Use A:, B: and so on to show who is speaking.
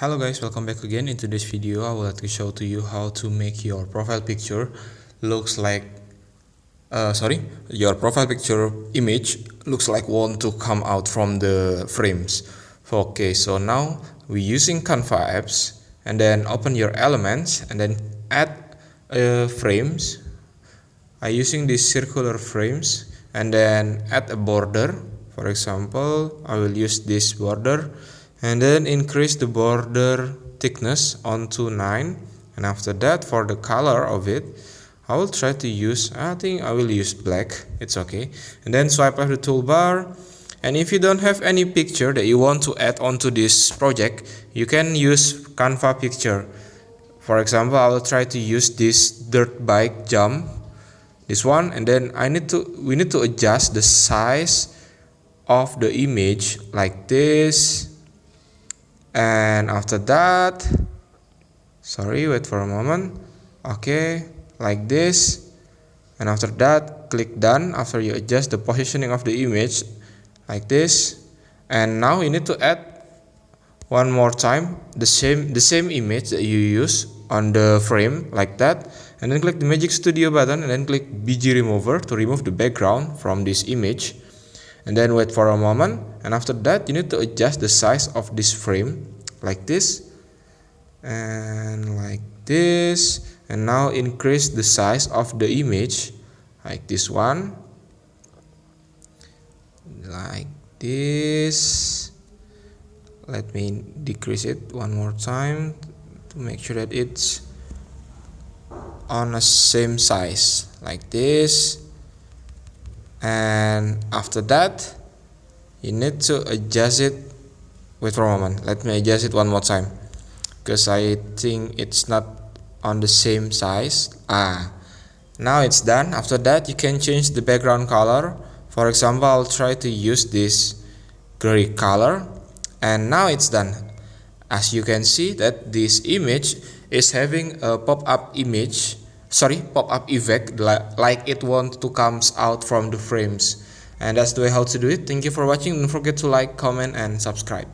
A: Hello guys, welcome back again. In today's video I would like to show to you how to make your profile picture looks like your profile picture image looks like want to come out from the frames. Okay, so now we're using Canva apps, and then open your elements and then add frames. I using these circular frames and then add a border. For example, I will use this border and then increase the border thickness onto 9, and after that for the color of it I will try to use, I think I will use black, it's okay. And then swipe left the toolbar, and if you don't have any picture that you want to add onto this project, you can use Canva picture. For example, I will try to use this dirt bike jump, this one, and then we need to adjust the size of the image like this. And after that, wait for a moment. Okay, like this. And after that, click done after you adjust the positioning of the image like this. And now you need to add one more time the same image that you use on the frame like that, and then click the Magic Studio button and then click BG Remover to remove the background from this image. And then wait for a moment, and after that you need to adjust the size of this frame like this and like this, and now increase the size of the image like this one, like this. Let me decrease it one more time to make sure that it's on the same size like this. And after that you need to adjust it. Wait for a moment, let me adjust it one more time because I think it's not on the same size. Now it's done. After that you can change the background color. For example, I'll try to use this gray color, and now it's done. As you can see that this image is having a pop-up effect like it wants to comes out from the frames. And that's the way how to do it. Thank you for watching. Don't forget to like, comment and subscribe.